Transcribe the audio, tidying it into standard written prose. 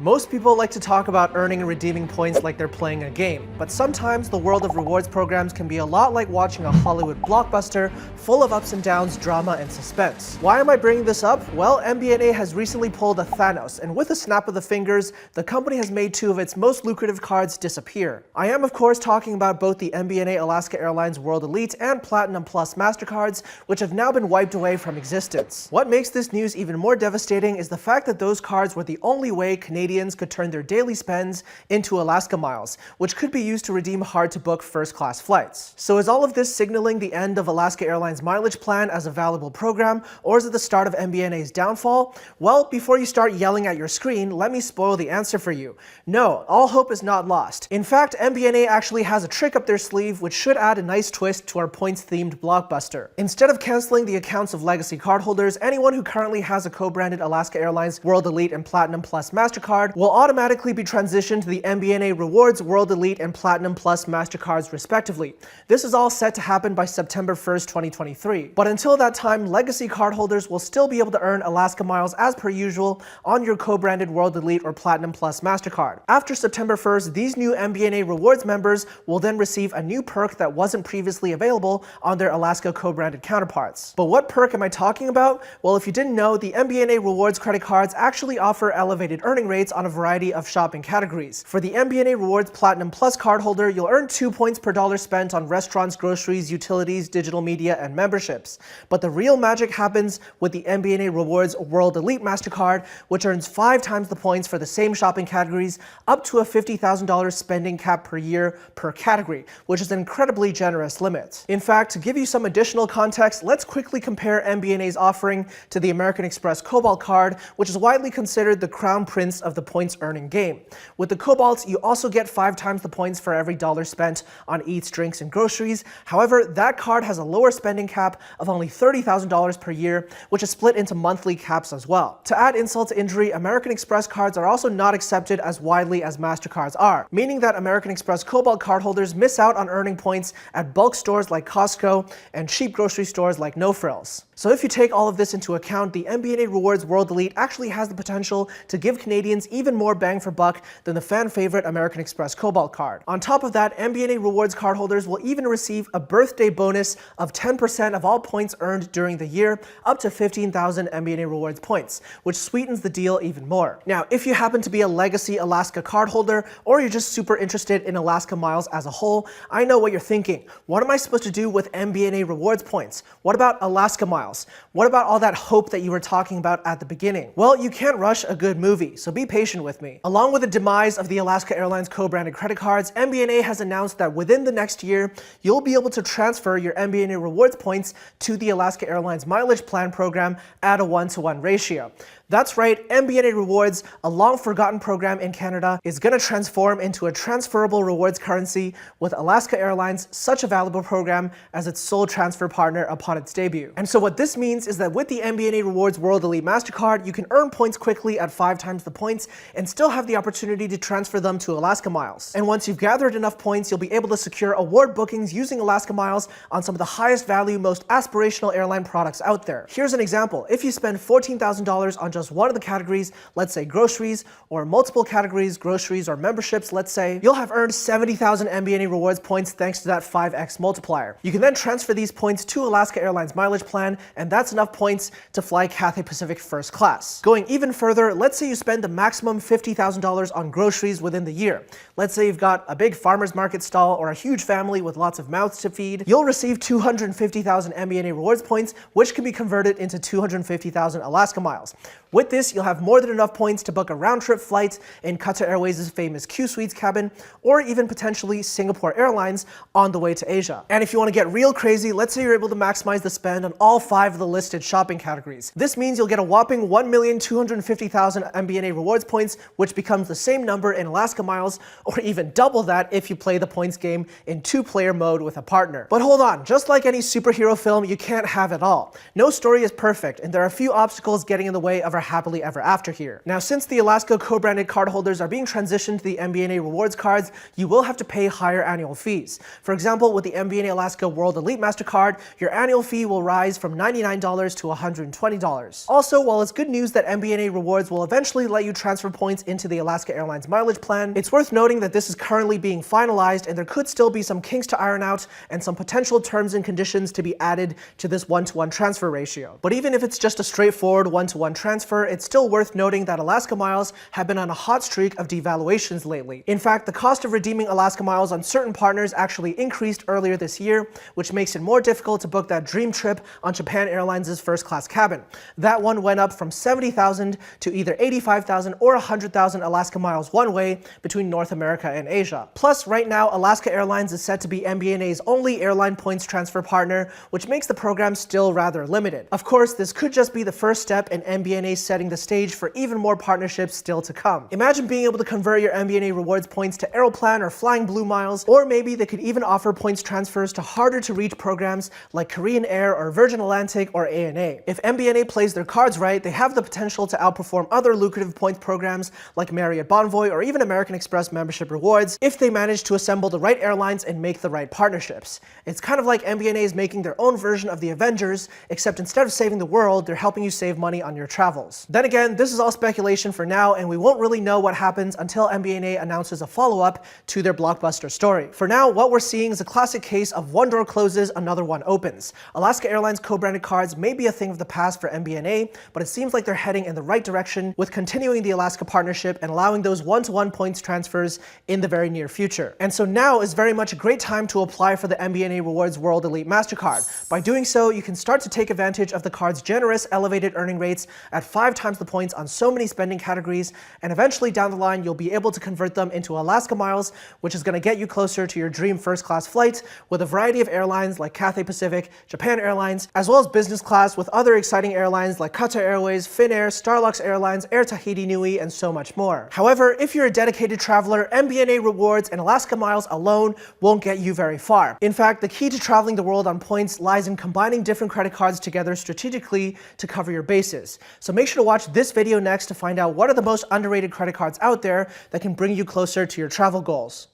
Most people like to talk about earning and redeeming points like they're playing a game, but sometimes the world of rewards programs can be a lot like watching a Hollywood blockbuster full of ups and downs, drama, and suspense. Why am I bringing this up? Well, MBNA has recently pulled a Thanos, and with a snap of the fingers, the company has made two of its most lucrative cards disappear. I am, of course, talking about both the MBNA Alaska Airlines World Elite and Platinum Plus MasterCards, which have now been wiped away from existence. What makes this news even more devastating is the fact that those cards were the only way Canadians could turn their daily spends into Alaska miles, which could be used to redeem hard-to-book first-class flights. So is all of this signaling the end of Alaska Airlines mileage plan as a valuable program, or is it the start of MBNA's downfall? Well, before you start yelling at your screen, let me spoil the answer for you. No, all hope is not lost. In fact, MBNA actually has a trick up their sleeve which should add a nice twist to our points-themed blockbuster. Instead of canceling the accounts of legacy cardholders, anyone who currently has a co-branded Alaska Airlines World Elite and Platinum Plus MasterCard will automatically be transitioned to the MBNA Rewards World Elite and Platinum Plus MasterCards respectively. This is all set to happen by September 1st, 2023. But until that time, legacy cardholders will still be able to earn Alaska miles as per usual on your co-branded World Elite or Platinum Plus MasterCard. After September 1st, these new MBNA Rewards members will then receive a new perk that wasn't previously available on their Alaska co-branded counterparts. But what perk am I talking about? Well, if you didn't know, the MBNA Rewards credit cards actually offer elevated earning rates on a variety of shopping categories. For the MBNA Rewards Platinum Plus cardholder, you'll earn 2 points per dollar spent on restaurants, groceries, utilities, digital media, and memberships. But the real magic happens with the MBNA Rewards World Elite MasterCard, which earns 5 times the points for the same shopping categories, up to a $50,000 spending cap per year per category, which is an incredibly generous limit. In fact, to give you some additional context, let's quickly compare MBNA's offering to the American Express Cobalt card, which is widely considered the crown prince of the points earning game. With the Cobalt, you also get 5 times the points for every dollar spent on eats, drinks, and groceries. However, that card has a lower spending cap of only $30,000 per year, which is split into monthly caps as well. To add insult to injury, American Express cards are also not accepted as widely as MasterCards are, meaning that American Express Cobalt cardholders miss out on earning points at bulk stores like Costco and cheap grocery stores like No Frills. So if you take all of this into account, the MBNA Rewards World Elite actually has the potential to give Canadians even more bang for buck than the fan favorite American Express Cobalt card. On top of that, MBNA Rewards cardholders will even receive a birthday bonus of 10% of all points earned during the year, up to 15,000 MBNA Rewards points, which sweetens the deal even more. Now, if you happen to be a legacy Alaska cardholder, or you're just super interested in Alaska miles as a whole, I know what you're thinking. What am I supposed to do with MBNA Rewards points? What about Alaska miles? What about all that hope that you were talking about at the beginning? Well, you can't rush a good movie, so be patient with me. Along with the demise of the Alaska Airlines co-branded credit cards, MBNA has announced that within the next year, you'll be able to transfer your MBNA Rewards points to the Alaska Airlines Mileage Plan program at a 1-to-1 ratio. That's right, MBNA Rewards, a long-forgotten program in Canada, is going to transform into a transferable rewards currency with Alaska Airlines, such a valuable program, as its sole transfer partner upon its debut. And so what this means is that with the MBNA Rewards World Elite MasterCard, you can earn points quickly at 5 times the points and still have the opportunity to transfer them to Alaska Miles. And once you've gathered enough points, you'll be able to secure award bookings using Alaska Miles on some of the highest value, most aspirational airline products out there. Here's an example. If you spend $14,000 on just one of the categories, let's say groceries, or multiple categories, groceries or memberships, let's say, you'll have earned 70,000 MBNA Rewards points thanks to that 5x multiplier. You can then transfer these points to Alaska Airlines Mileage Plan, and that's enough points to fly Cathay Pacific first class. Going even further, let's say you spend the maximum $50,000 on groceries within the year. Let's say you've got a big farmer's market stall or a huge family with lots of mouths to feed. You'll receive 250,000 MBNA Rewards points, which can be converted into 250,000 Alaska miles. With this, you'll have more than enough points to book a round-trip flight in Qatar Airways' famous Q Suites cabin, or even potentially Singapore Airlines on the way to Asia. And if you want to get real crazy, let's say you're able to maximize the spend on all 5 of the listed shopping categories. This means you'll get a whopping 1,250,000 MBNA Rewards points, which becomes the same number in Alaska miles, or even double that if you play the points game in 2-player mode with a partner. But hold on, just like any superhero film, you can't have it all. No story is perfect, and there are a few obstacles getting in the way of our happily ever after here. Now, since the Alaska co-branded cardholders are being transitioned to the MBNA rewards cards, you will have to pay higher annual fees. For example, with the MBNA Alaska World Elite MasterCard, your annual fee will rise from $99 to $120. Also, while it's good news that MBNA rewards will eventually let you transfer points into the Alaska Airlines mileage plan, it's worth noting that this is currently being finalized and there could still be some kinks to iron out and some potential terms and conditions to be added to this one-to-one transfer ratio. But even if it's just a straightforward one-to-one transfer, it's still worth noting that Alaska Miles have been on a hot streak of devaluations lately. In fact, the cost of redeeming Alaska Miles on certain partners actually increased earlier this year, which makes it more difficult to book that dream trip on Japan Airlines' first class cabin. That one went up from 70,000 to either 85,000 or 100,000 Alaska Miles one way between North America and Asia. Plus, right now, Alaska Airlines is set to be MBNA's only airline points transfer partner, which makes the program still rather limited. Of course, this could just be the first step in MBNA setting the stage for even more partnerships still to come. Imagine being able to convert your MBNA rewards points to Aeroplan or Flying Blue miles, or maybe they could even offer points transfers to harder to reach programs like Korean Air or Virgin Atlantic or ANA. If MBNA plays their cards right, they have the potential to outperform other lucrative points programs like Marriott Bonvoy or even American Express membership rewards if they manage to assemble the right airlines and make the right partnerships. It's kind of like MBNA is making their own version of the Avengers, except instead of saving the world, they're helping you save money on your travels. Then again, this is all speculation for now, and we won't really know what happens until MBNA announces a follow-up to their blockbuster story. For now, what we're seeing is a classic case of one door closes, another one opens. Alaska Airlines co-branded cards may be a thing of the past for MBNA, but it seems like they're heading in the right direction with continuing the Alaska partnership and allowing those one-to-one points transfers in the very near future. And so now is very much a great time to apply for the MBNA Rewards World Elite MasterCard. By doing so, you can start to take advantage of the card's generous elevated earning rates at 5 times the points on so many spending categories, and eventually down the line you'll be able to convert them into Alaska Miles, which is going to get you closer to your dream first class flight with a variety of airlines like Cathay Pacific, Japan Airlines, as well as business class with other exciting airlines like Qatar Airways, Finnair, Starlux Airlines, Air Tahiti Nui, and so much more. However, if you're a dedicated traveler, MBNA rewards and Alaska Miles alone won't get you very far. In fact, the key to traveling the world on points lies in combining different credit cards together strategically to cover your bases. So make sure to watch this video next to find out what are the most underrated credit cards out there that can bring you closer to your travel goals.